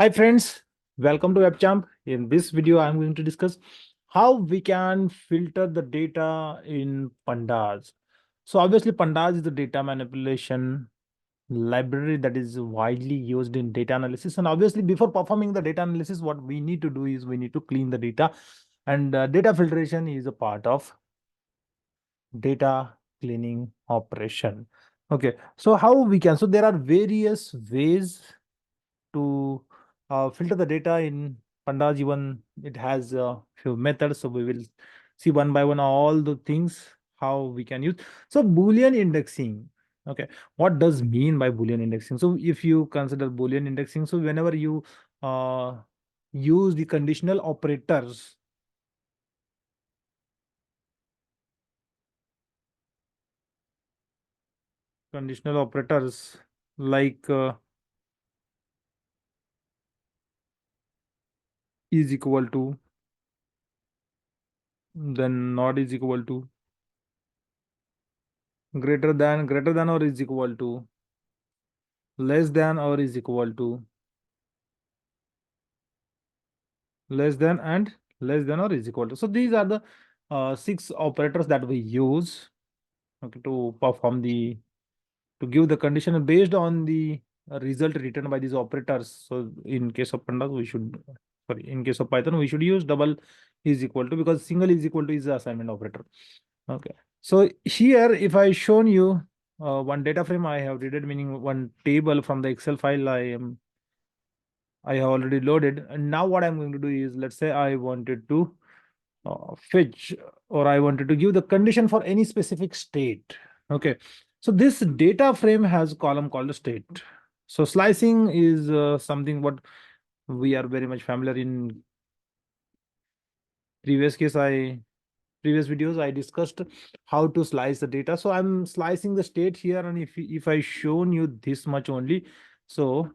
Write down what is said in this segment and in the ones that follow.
Hi friends, welcome to WebChamp. In this video, I'm going to discuss how we can filter the data in Pandas. So obviously Pandas is the data manipulation library that is widely used in data analysis. And obviously before performing the data analysis, what we need to do is we need to clean the data, and data filtration is a part of data cleaning operation. Okay, so how we can, so there are various ways to filter the data in Pandas. Even it has a few methods, so we will see one by one all the things how we can use. So Boolean indexing. Okay, what does mean by Boolean indexing? So if you consider Boolean indexing, so whenever you uh, use the conditional operators like is equal to, then not is equal to, greater than or is equal to, less than or is equal to, less than, and less than or is equal to. So these are the six operators that we use, okay, to perform the, to give the condition, and based on the result written by these operators. So in case of Pandas, we should, sorry, in case of Python, we should use double is equal to, because single is equal to is the assignment operator. Okay. So here, if I shown you one data frame I have read, meaning one table from the Excel file I have already loaded. And now what I'm going to do is, let's say I wanted to fetch, or I wanted to give the condition for any specific state. Okay. So this data frame has a column called state. So slicing is something what we are very much familiar in previous case. Previous videos I discussed how to slice the data. So I'm slicing the state here, and if I shown you this much only, so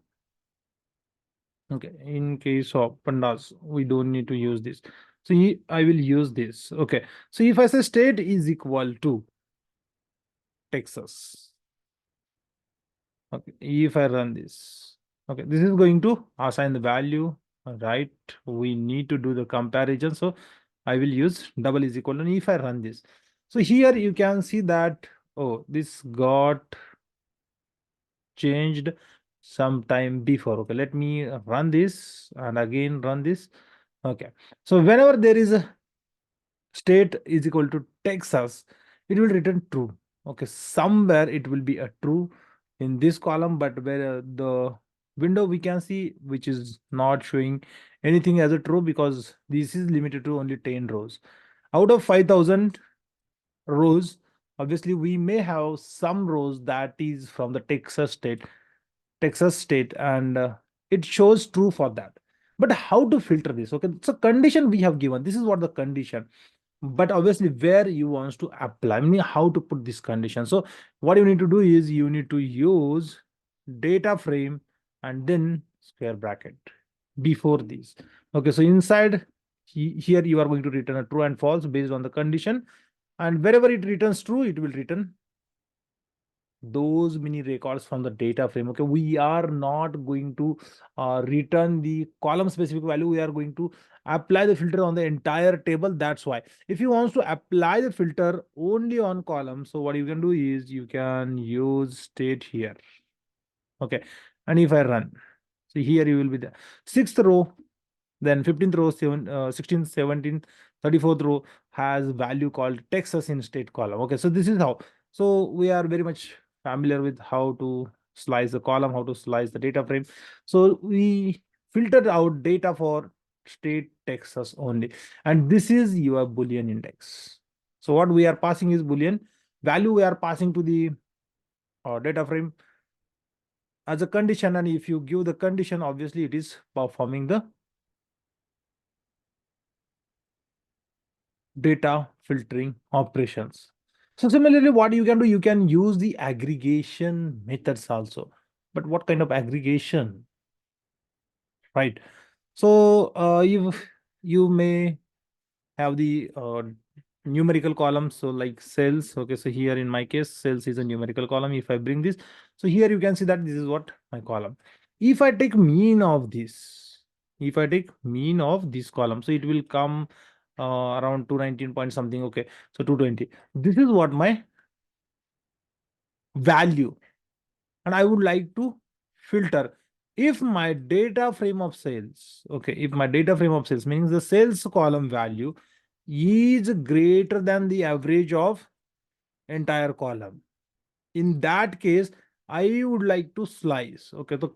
okay, in case of Pandas, we don't need to use this. So I will use this. Okay. So if I say state is equal to Texas, okay, if I run this, okay, this is going to assign the value, right? We need to do the comparison. So I will use double is equal to, and if I run this, so here you can see that, oh, this got changed sometime before. Okay, let me run this and again run this. Okay, so whenever there is a state is equal to Texas, it will return true. Okay, somewhere it will be a true in this column, but where the window we can see which is not showing anything as a true, because this is limited to only 10 rows out of 5,000 rows. Obviously we may have some rows that is from the Texas state, and it shows true for that. But how to filter this? Okay, so condition we have given, this is what the condition, but obviously where you want to apply, I mean how to put this condition. So what you need to do is you need to use data frame and then square bracket before these. Okay, so inside here you are going to return a true and false based on the condition, and wherever it returns true, it will return those many records from the data frame. Okay, we are not going to return the column specific value, we are going to apply the filter on the entire table. That's why if you want to apply the filter only on column, so what you can do is you can use state here. Okay, and if I run, so here you will be the sixth row, then 15th row, 16th, 17th, 34th row has value called Texas in state column. Okay, so this is how. So we are very much familiar with how to slice the column, how to slice the data frame. So we filtered out data for state Texas only. And this is your Boolean index. So what we are passing is Boolean value we are passing to the data frame as a condition. And if you give the condition, obviously it is performing the data filtering operations. So similarly, what you can do, you can use the aggregation methods also. But what kind of aggregation, right? So you may have the numerical columns, so like cells. Okay, so here in my case, cells is a numerical column. If I bring this, so here you can see that this is what my column. If I take mean of this, if I take mean of this column, so it will come around 219 point something. Okay, so 220. This is what my value, and I would like to filter. If my data frame of sales, okay, if my data frame of sales means the sales column value is greater than the average of entire column, in that case I would like to slice. Okay, so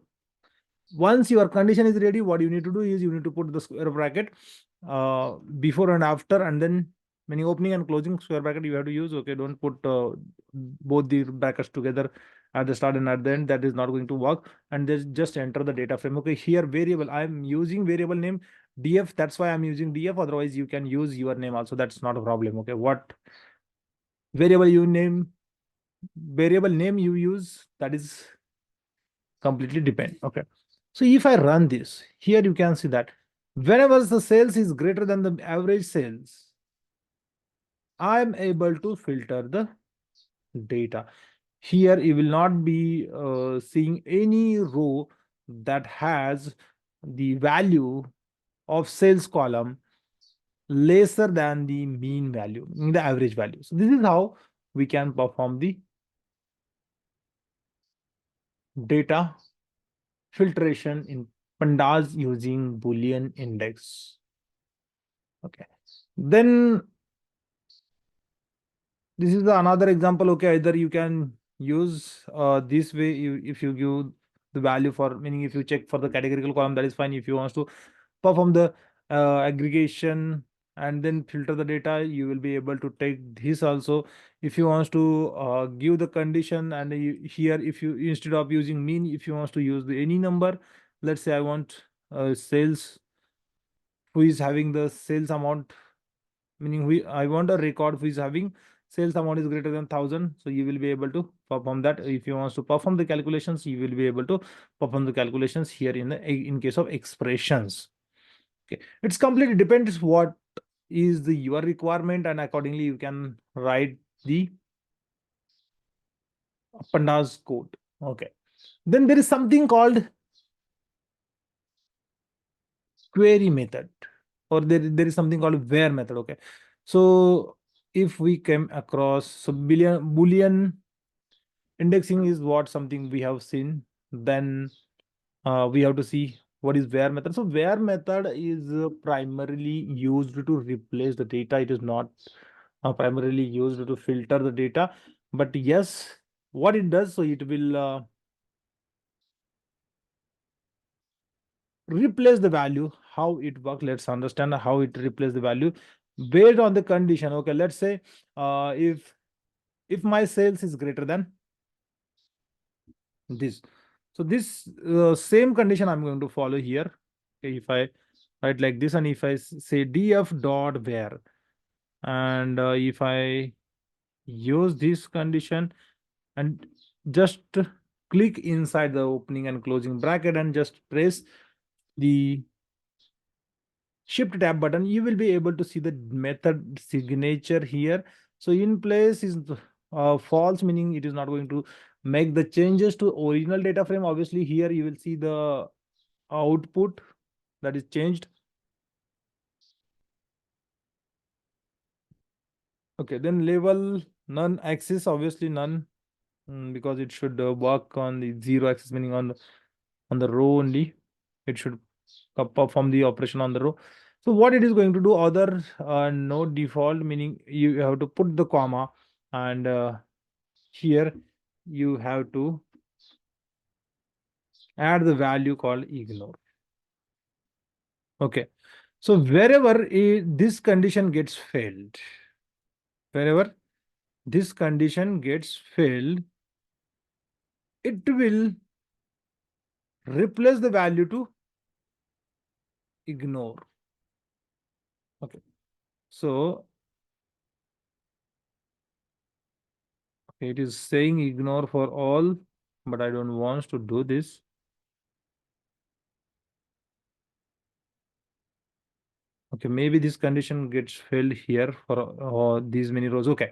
once your condition is ready, what you need to do is you need to put the square bracket before and after, and then meaning opening and closing square bracket you have to use. Okay, don't put both the brackets together at the start and at the end. That is not going to work. And then just enter the data frame. Okay, here variable, I'm using variable name df, that's why I'm using df. Otherwise you can use your name also, that's not a problem. Okay, what variable you name, variable name you use, that is completely depend. Okay, so if I run this here, you can see that whenever the sales is greater than the average sales, I am able to filter the data. Here you will not be seeing any row that has the value of sales column lesser than the mean value, the average value. So this is how we can perform the data filtration in Pandas using Boolean index. Okay. Then this is another example. Okay, either you can use this way, if you give the value for, meaning if you check for the categorical column, that is fine. If you want to perform the aggregation and then filter the data, you will be able to take this also. If you want to give the condition, and here if you, instead of using mean, if you want to use the any number, let's say I want sales who is having the sales amount, meaning I want a record who is having sales amount is greater than 1,000. So you will be able to perform that. If you want to perform the calculations, you will be able to perform the calculations here in case of expressions. Okay, it's completely depends what is the your requirement, and accordingly you can write the pandas code. Okay, then there is something called query method, or there is something called where method. Okay, so if we came across, so boolean indexing is what something we have seen, then we have to see what is where method. So where method is primarily used to replace the data. It is not primarily used to filter the data, but yes, what it does, so it will replace the value. How it works, let's understand how it replace the value based on the condition. Okay, let's say if my sales is greater than this, so this same condition I'm going to follow here. Okay, if I write like this, and if I say df dot where, and if I use this condition and just click inside the opening and closing bracket and just press the shift tab button, you will be able to see the method signature here. So in place is false, meaning it is not going to make the changes to original data frame. Obviously here you will see the output that is changed. Okay, then label none axis, obviously none, because it should work on the zero axis, meaning on the row only. It should perform the operation on the row. So what it is going to do, other no default, meaning you have to put the comma, and here you have to add the value called ignore. Okay, so wherever this condition gets failed, wherever this condition gets failed, it will replace the value to ignore. Okay, so it is saying ignore for all, but I don't want to do this. Okay, maybe this condition gets failed here for these many rows. Okay,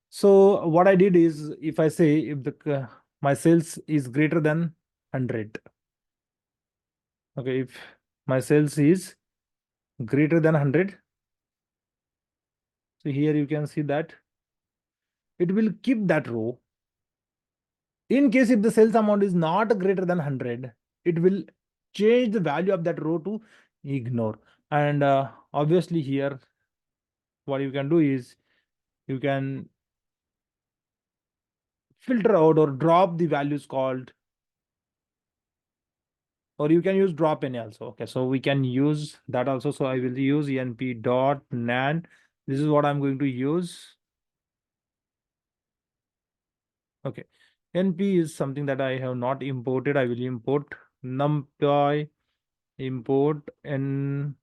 so what I did is, if I say if the my sales is greater than 100, Okay, if my sales is greater than 100, so here you can see that it will keep that row. In case if the sales amount is not greater than 100, it will change the value of that row to ignore. And obviously here, what you can do is you can filter out or drop the values called, or you can use drop any also. Okay, so we can use that also. So I will use np dot nan. This is what I'm going to use. Okay, np is something that I have not imported. I will import numpy, import n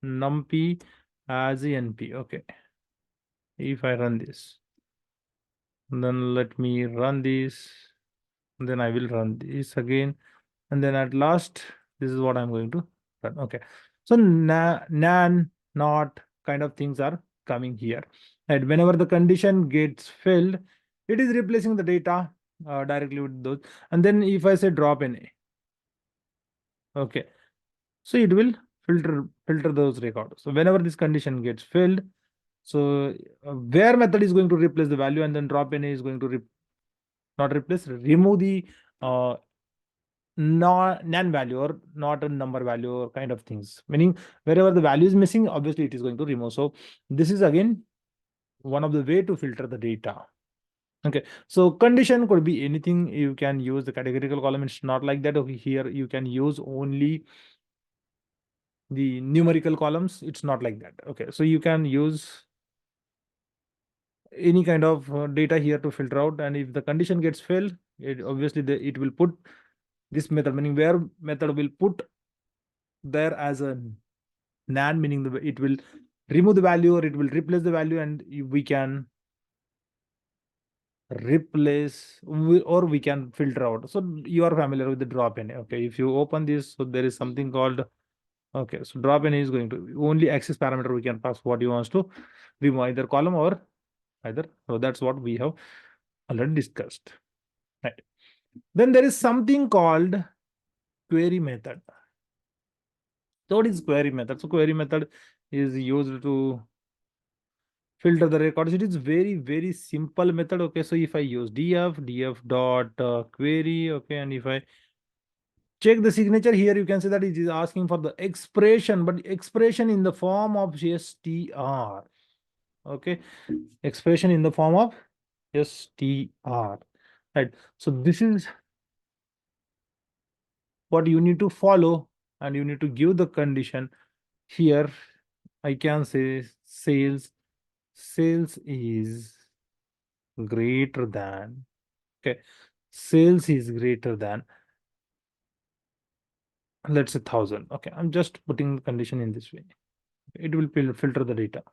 numpy as np. Okay, if I run this, then let me run this, then I will run this again, and then at last this is what I'm going to run. Okay, so nan not kind of things are coming here, and whenever the condition gets filled, it is replacing the data directly with those. And then if I say drop in a, okay, so it will filter those records. So whenever this condition gets filled, so where method is going to replace the value, and then drop in a is going to not replace, remove the uh, non value or not a number value or kind of things, meaning wherever the value is missing, obviously it is going to remove. So this is again one of the way to filter the data. Okay, so condition could be anything. You can use the categorical column. It's not like that. Okay, here you can use only the numerical columns. It's not like that. Okay, so you can use any kind of data here to filter out, and if the condition gets filled, it obviously it will put this method, meaning where method will put there as a nan, meaning it will remove the value or it will replace the value, and we can replace or we can filter out. So you are familiar with the drop in. Okay, if you open this, so there is something called, okay, so drop in is going to only access parameter. We can pass what you want to remove, either column or either. So that's what we have already discussed, right? Then there is something called query method. So what is query method? So query method is used to filter the records. It is very simple method. Okay, so if I use df dot query, okay, and if I check the signature here, you can see that it is asking for the expression, but expression in the form of str. Okay, expression in the form of str, right? So this is what you need to follow, and you need to give the condition here. I can say sales is greater than, okay, sales is greater than, let's say 1000. Okay, I'm just putting the condition in this way. It will filter the data.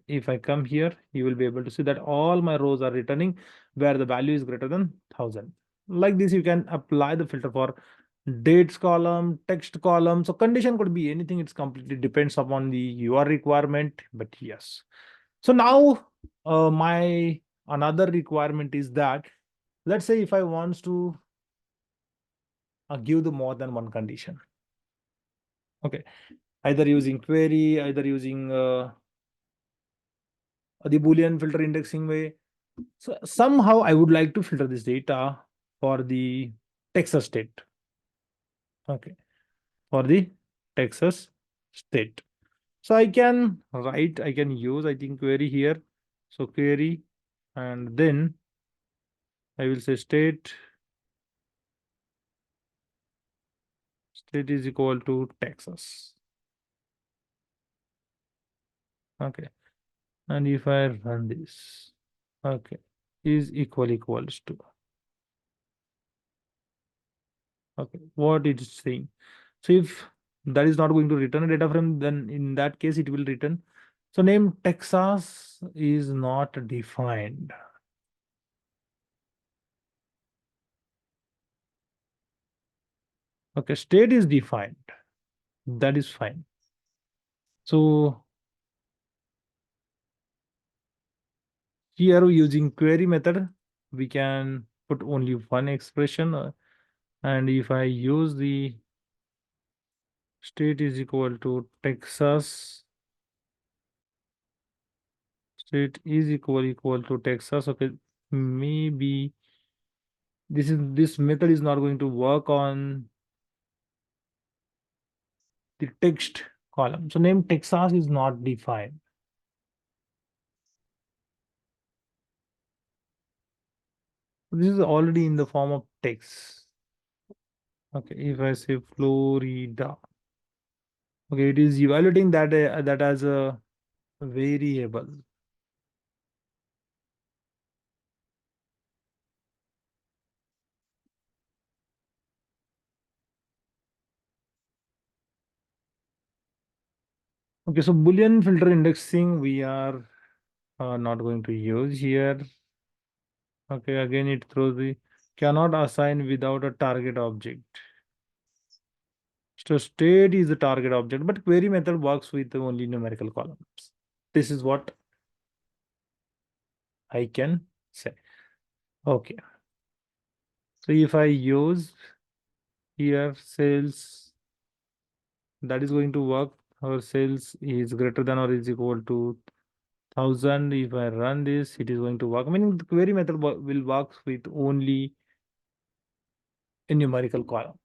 If I come here, you will be able to see that all my rows are returning where the value is greater than 1000. Like this, you can apply the filter for dates column, text column. So condition could be anything. It's completely depends upon the your requirement. But yes. So now my another requirement is that, let's say if I want to give the more than one condition. Okay, either using query, either using the Boolean filter indexing way. So somehow I would like to filter this data for the Texas state. Okay, for the Texas state. So I can write, I can use, I think, query here. So query, and then I will say state is equal to Texas. Okay, and if I run this, okay, is equals to, okay, what it is saying. So if that is not going to return a data frame, then in that case it will return. So name Texas is not defined. Okay, state is defined. That is fine. So here using query method, we can put only one expression. And if I use the state is equal to Texas, state is equal to Texas. Okay, maybe this method is not going to work on the text column. So name Texas is not defined. This is already in the form of text. Okay, if I say Florida, okay, it is evaluating that as a variable. Okay, so Boolean filter indexing we are not going to use here. Okay, again it throws the cannot assign without a target object. So state is the target object, but query method works with only numerical columns. This is what I can say. Okay. So if I use here sales, that is going to work. Our sales is greater than or is equal to 1000. If I run this, it is going to work. I mean, the query method will work with only a numerical column.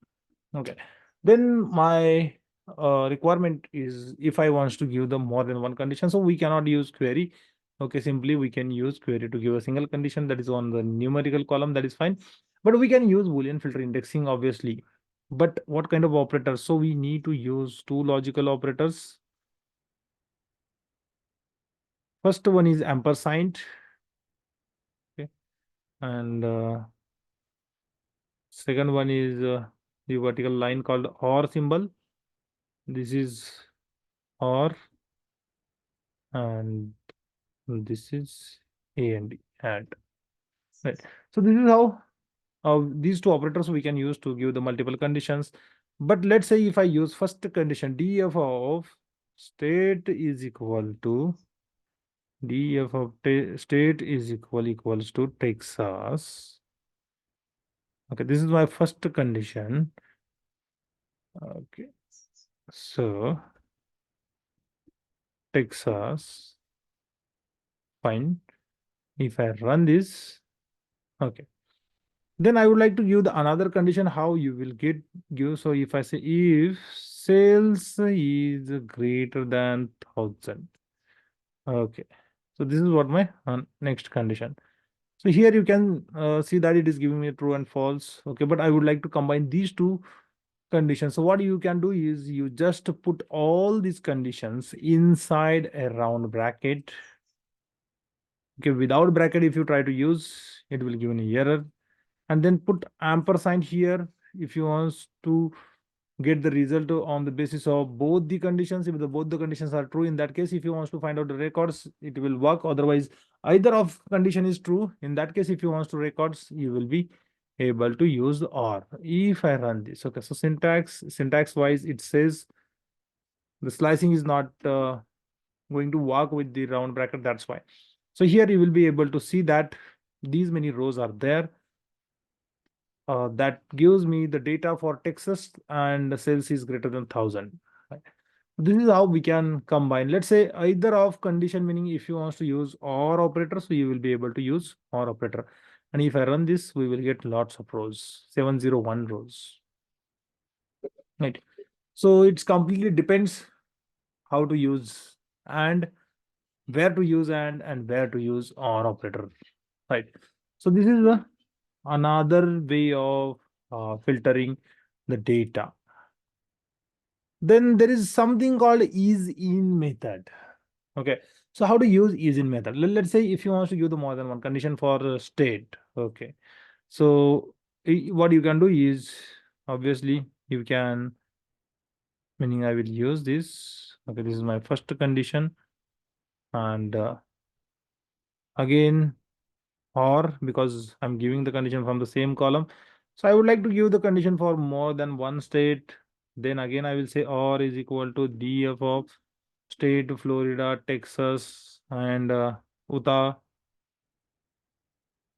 Okay. Then my requirement is if I wants to give them more than one condition, so we cannot use query. Okay, simply we can use query to give a single condition that is on the numerical column, that is fine. But we can use Boolean filter indexing, obviously. But what kind of operators? So we need to use two logical operators. First one is ampersand. Okay, and second one is the vertical line called or symbol. This is or, and this is A and D, and right. So this is how these two operators we can use to give the multiple conditions. But let's say if I use first condition df of state is equal to df of state is equals to Texas. Okay, this is my first condition. Okay, so Texas, fine. If I run this, okay. Then I would like to give the another condition how you will give. So if I say if sales is greater than 1000, okay. So this is what my next condition. So here you can see that it is giving me true and false. Okay, but I would like to combine these two conditions. So what you can do is you just put all these conditions inside a round bracket. Okay, without bracket, if you try to use, it will give an error. And then put ampersand here if you want to get the result on the basis of both the conditions. If both the conditions are true, in that case, if you want to find out the records, it will work. Otherwise, either of condition is true. In that case, if you want to records, you will be able to use or. If I run this, okay, so syntax wise, it says the slicing is not going to work with the round bracket. That's why. So here you will be able to see that these many rows are there. That gives me the data for Texas and the sales is greater than 1000. Right? This is how we can combine. Let's say either of condition, meaning if you want to use or operator, so you will be able to use or operator. And if I run this, we will get lots of rows, 701 rows. Right. So it's completely depends how to use and where to use and where to use or operator. Right. So this is another way of filtering the data. Then there is something called is in method. Okay, so how to use is in method? Let's say if you want to give the more than one condition for state. Okay, so what you can do is obviously you can, meaning I will use this. Okay, this is my first condition, and again or, because I'm giving the condition from the same column. So I would like to give the condition for more than one state. Then again, I will say or is equal to df of state Florida, Texas, and Utah.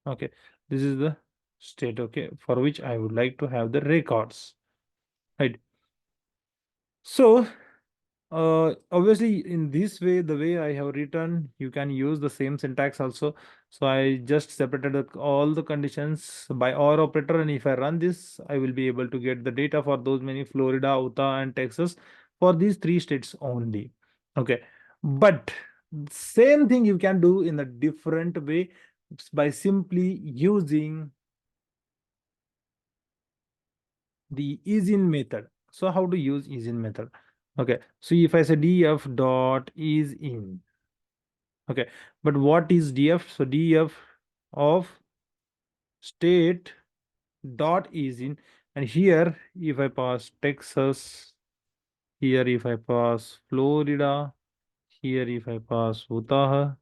Okay, this is the state, okay, for which I would like to have the records, right? So obviously in this way, the way I have written, you can use the same syntax also. So I just separated all the conditions by or operator, and if I run this, I will be able to get the data for those many Florida, Utah, and Texas, for these three states only. Okay, but same thing you can do in a different way by simply using the isin method. So how to use isin method? Okay, so if I say df dot isin, okay, but what is df? So df of state dot isin, and here if I pass Texas, here if I pass Florida, here if I pass Utah.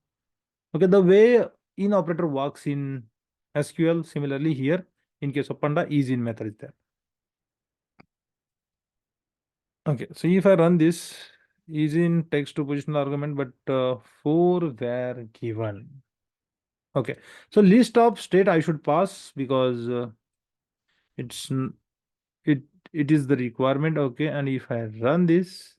Okay, the way in operator works in SQL, similarly here in case of Panda, isin method is there. Okay, so if I run this, is in text to positional argument, but 4 were given. Okay, so list of state I should pass because it's it it is the requirement. Okay, and if I run this,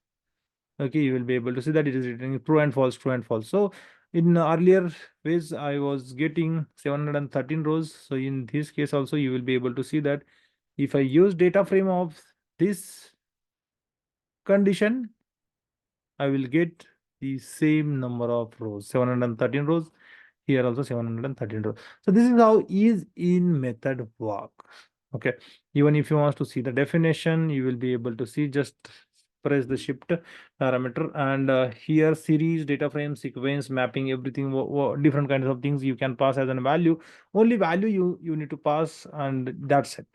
okay, you will be able to see that it is returning true and false, true and false. So in earlier ways, I was getting 713 rows. So in this case also, you will be able to see that if I use data frame of this condition, I will get the same number of rows, 713 rows. Here also 713 rows. So this is how is in method work. Okay. Even if you want to see the definition, you will be able to see, just press the shift parameter, and here series, data frame, sequence, mapping, everything, different kinds of things you can pass as a value. Only value you need to pass, and that's it.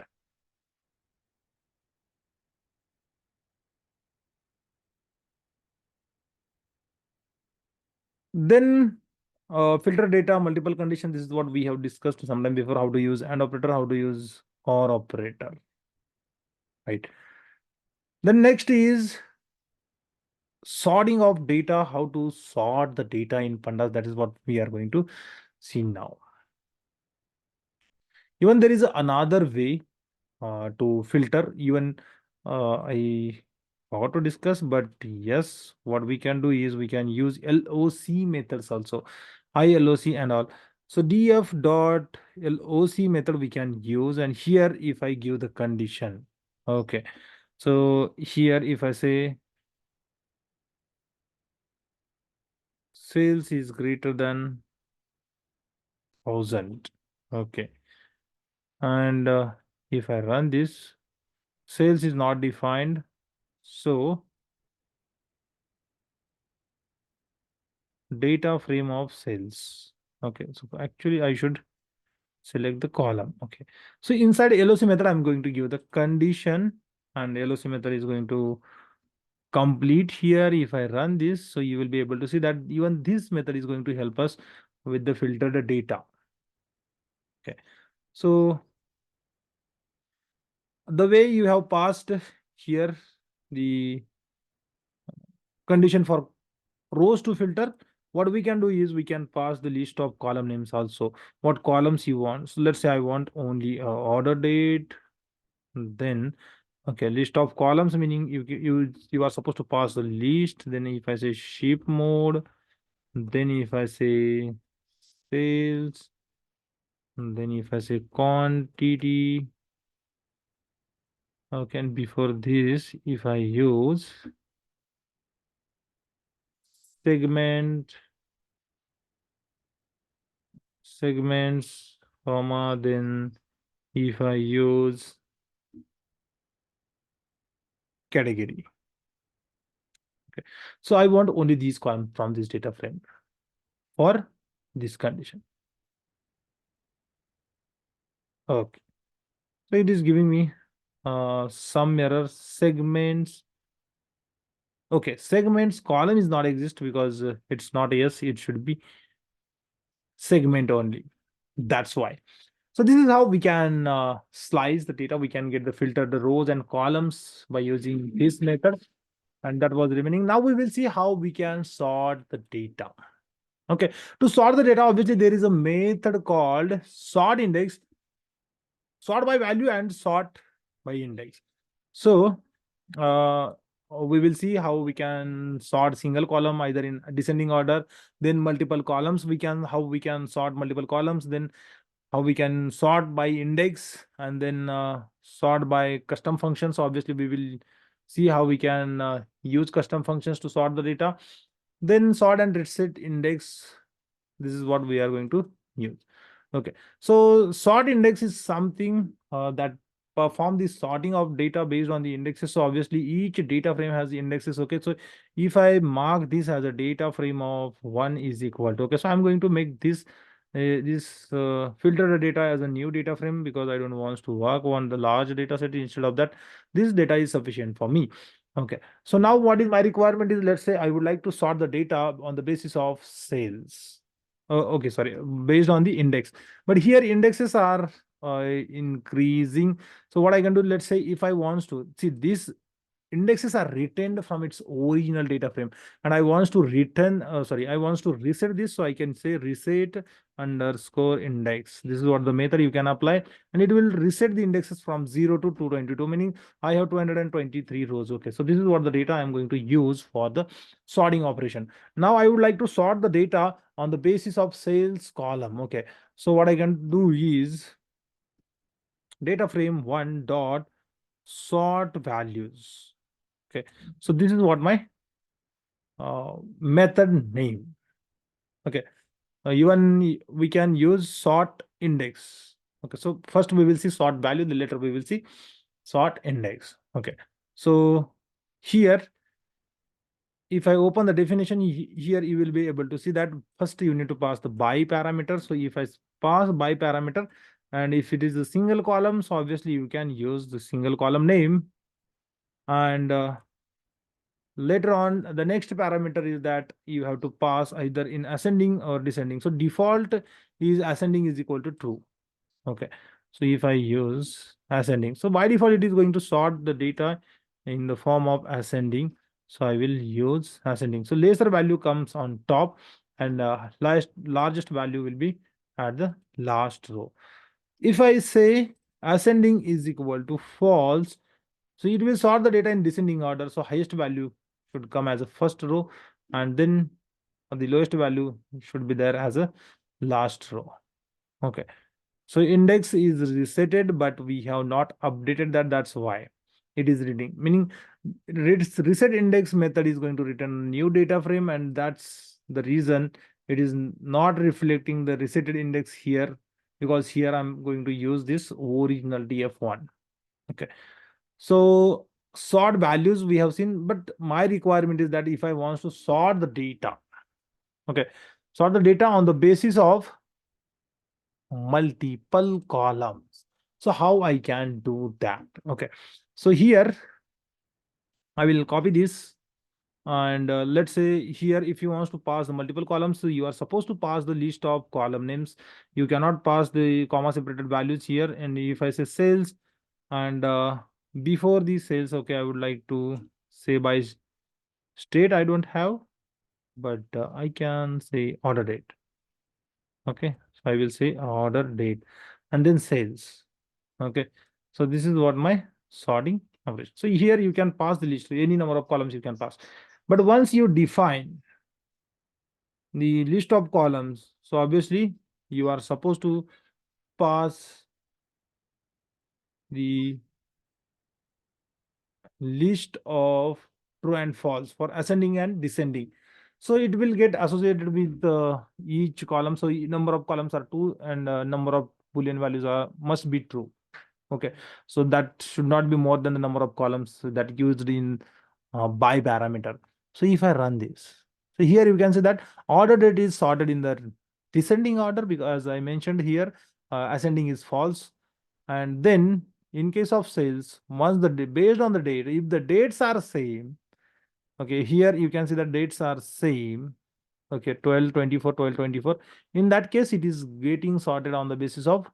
Then filter data, multiple condition. This is what we have discussed sometime before, how to use AND operator, how to use OR operator, right? Then next is sorting of data, how to sort the data in Pandas. That is what we are going to see now. Even there is another way to filter. Even I forgot to discuss, but yes, what we can do is we can use LOC methods also, ILOC and all. So df dot LOC method we can use, and here if I give the condition, okay, so here if I say sales is greater than 1000, okay, and if I run this, sales is not defined, so data frame of sales. Okay, so actually I should select the column. Okay, so inside LOC method, I'm going to give the condition, and LOC method is going to complete here. If I run this, so you will be able to see that even this method is going to help us with the filtered data. Okay, so the way you have passed here the condition for rows to filter, what we can do is we can pass the list of column names also, what columns you want. So let's say I want only order date, then okay, list of columns, meaning you are supposed to pass the list. Then if I say ship mode, then if I say sales, then if I say quantity, okay, and before this if I use segment, segments, comma, then if I use category. Okay, so I want only these columns from this data frame for this condition. Okay, so it is giving me some error. Segments, okay, segments column is not exist because it's not yes, it should be segment only. That's why. So this is how we can slice the data. We can get the filter the rows and columns by using this method, and that was remaining. Now we will see how we can sort the data. Okay, to sort the data, obviously there is a method called sort index. sort by value and sort by index. So we will see how we can sort single column either in descending order, then multiple columns. How we can sort multiple columns, then how we can sort by index, and then sort by custom functions. Obviously, we will see how we can use custom functions to sort the data. Then sort and reset index. This is what we are going to use. Okay, so sort index is something that perform the sorting of data based on the indexes. So obviously each data frame has the indexes. Okay, so if I mark this as a data frame of 1 is equal to, okay, so I'm going to make this filter the data as a new data frame, because I don't want to work on the large data set. Instead of that, this data is sufficient for me. Okay, so now what is my requirement is, let's say I would like to sort the data on the basis of sales. Okay, sorry, based on the index. But here indexes are increasing. So what I can do, let's say if I want to see this indexes are retained from its original data frame, and I want to return I want to reset this. So I can say reset underscore index. This is what the method you can apply, and it will reset the indexes from 0 to 222, meaning I have 223 rows. Okay, so this is what the data I'm going to use for the sorting operation. Now I would like to sort the data on the basis of sales column. Okay, so what I can do is data frame 1 dot sort values. Okay, so this is what my method name. Okay, even we can use sort index. Okay, so first we will see sort value, then later we will see sort index. Okay, so here if I open the definition here, you will be able to see that first you need to pass the by parameter. So if I pass by parameter, and if it is a single column, so obviously you can use the single column name. And later on, the next parameter is that you have to pass either in ascending or descending. So default is ascending is equal to true. Okay, so if I use ascending, so by default it is going to sort the data in the form of ascending. So I will use ascending. So lesser value comes on top, and largest value will be at the last row. If I say ascending is equal to false, so it will sort the data in descending order. So highest value should come as a first row, and then the lowest value should be there as a last row. Okay, so index is resetted, but we have not updated that. That's why it is reading, meaning reset index method is going to return new data frame, and that's the reason it is not reflecting the resetted index here, because here I'm going to use this original df1. Okay, so sort values we have seen, but my requirement is that if I want to sort the data, okay, sort the data on the basis of multiple columns. So how I can do that? Okay, so here I will copy this, and let's say here if you want to pass the multiple columns, so you are supposed to pass the list of column names. You cannot pass the comma separated values here. And if I say sales, and before the sales, okay, I would like to say by state I don't have, but I can say order date. Okay, so I will say order date and then sales. Okay, so this is what my sorting average. So here you can pass the list, any number of columns you can pass. But once you define the list of columns, so obviously you are supposed to pass the list of true and false for ascending and descending. So it will get associated with each column. So number of columns are 2, and number of Boolean values are must be true. Okay, so that should not be more than the number of columns that used in by parameter. So if I run this, so here you can see that order date is sorted in the descending order, because I mentioned here ascending is false. And then in case of sales, once based on the date, if the dates are same, okay, here you can see the dates are same. Okay, 1224, 1224. In that case, it is getting sorted on the basis of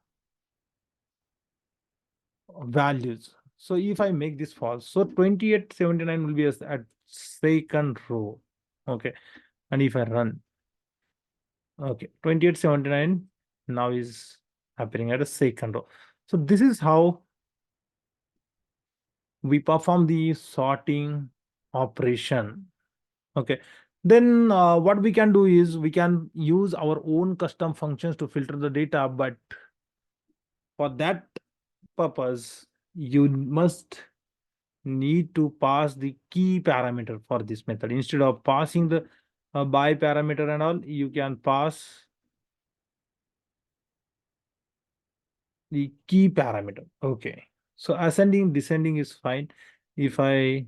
values. So if I make this false, so 2879 will be at second row. Okay, and if I run, okay, 2879 now is happening at a second row. So this is how we perform the sorting operation. Okay. Then what we can do is we can use our own custom functions to filter the data, but for that purpose, you must need to pass the key parameter for this method. Instead of passing the by parameter and all, you can pass the key parameter. Okay. So ascending, descending is fine. If I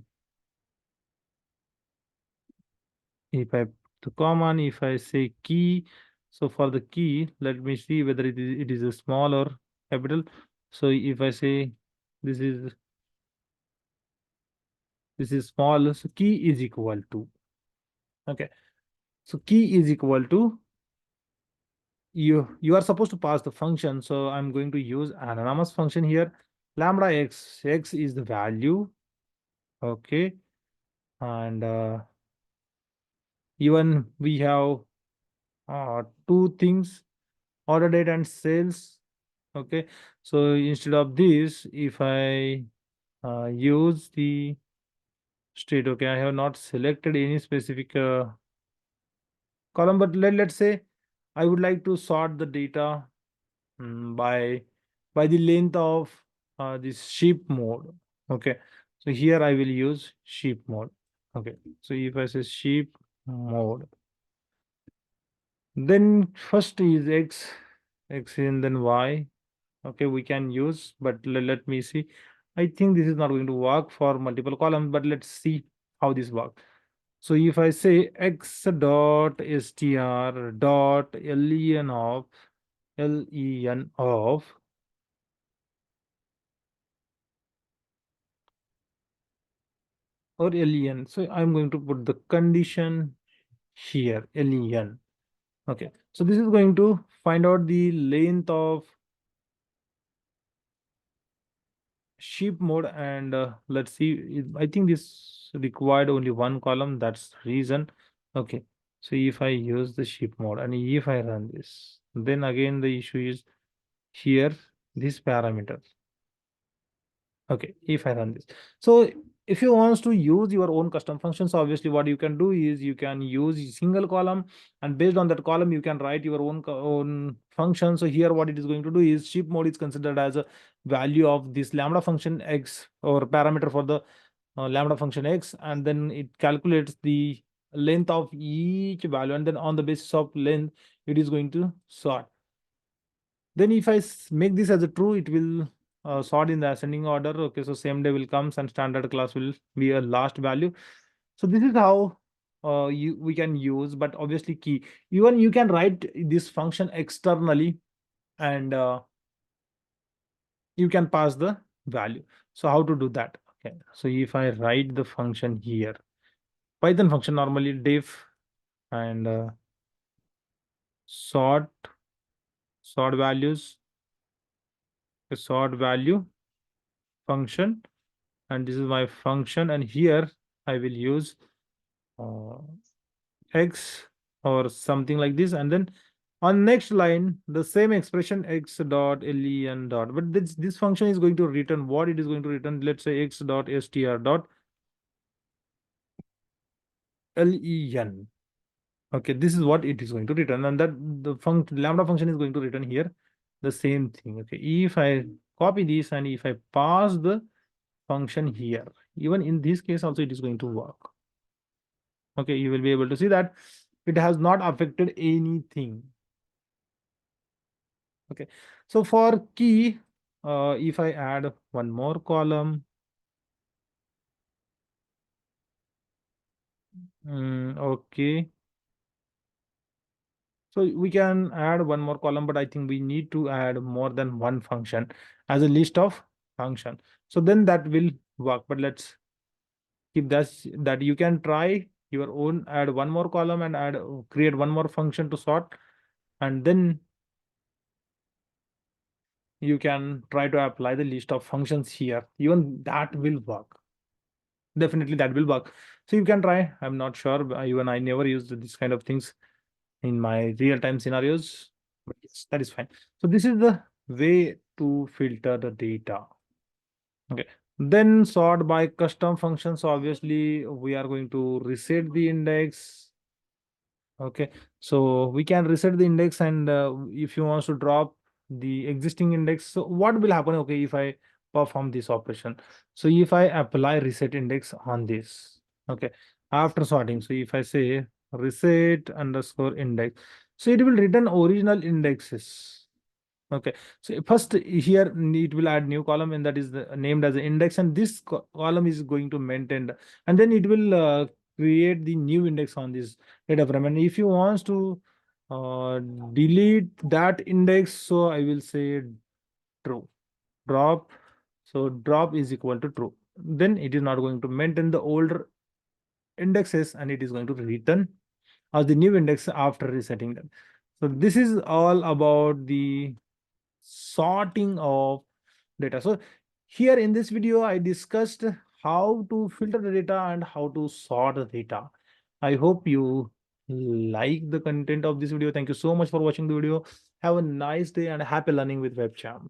to common, if I say key, so for the key, let me see whether it is a small or capital. So if I say this is small, so key is equal to, okay. So key is equal to, you are supposed to pass the function. So I'm going to use an anonymous function here. Lambda x is the value, okay. And even we have two things, order date and sales, okay. So instead of this, if I use the state, okay, I have not selected any specific column, but let's say I would like to sort the data by the length of this sheep mode, okay. So here I will use sheep mode, okay. So if I say sheep mode, then first is x and then y, okay, we can use, but let me see. I think this is not going to work for multiple columns, but let's see how this works. So if I say x dot str dot len of or len, so I'm going to put the condition here, len, okay. So this is going to find out the length of sheep mode, and let's see, I think this required only one column, that's reason, okay. So if I use the sheep mode and if I run this, then again the issue is here, this parameter, okay. If I run this, so if you want to use your own custom functions, obviously what you can do is you can use a single column, and based on that column you can write your own function. So here what it is going to do is sheep mode is considered as a value of this lambda function x, or parameter for the lambda function x, and then it calculates the length of each value, and then on the basis of length it is going to sort. Then if I make this as a true, it will sort in the ascending order. Okay, so same day will comes and standard class will be a last value. So this is how we can use, but obviously key. Even you can write this function externally, and you can pass the value. So how to do that? Okay, so if I write the function here, Python function normally def and sort values, a sort value function, and this is my function, and here I will use uh, x or something like this, and then on next line the same expression x dot len dot, but this function is going to return what it is going to return. Let's say x dot str dot len, okay. This is what it is going to return, and that the lambda function is going to return here the same thing, okay. If I copy this and if I pass the function here, even in this case also it is going to work, okay. You will be able to see that it has not affected anything, okay. So for key, if I add one more column, okay, so we can add one more column, but I think we need to add more than one function as a list of function, so then that will work. But let's keep that you can try your own, add one more column and create one more function to sort, and then you can try to apply the list of functions here. Even that will work, definitely that will work. So you can try, I'm not sure, even I never used this kind of things in my real-time scenarios, but yes, that is fine. So this is the way to filter the data. Okay. Then sort by custom functions. So obviously we are going to reset the index. Okay. So we can reset the index, and if you want to drop the existing index, so what will happen? Okay, if I perform this operation. So if I apply reset index on this, okay, after sorting. So if I say reset underscore index, so it will return original indexes. Okay, so first here it will add new column, and that is named as the index, and this column is going to maintain, and then it will create the new index on this data frame. And if you want to uh, delete that index, so I will say true, drop. So drop is equal to true. Then it is not going to maintain the older indexes, and it is going to return as the new index after resetting them. So this is all about the sorting of data. So here in this video, I discussed how to filter the data and how to sort the data. I hope you like the content of this video. Thank you so much for watching the video. Have a nice day and happy learning with WebChamp.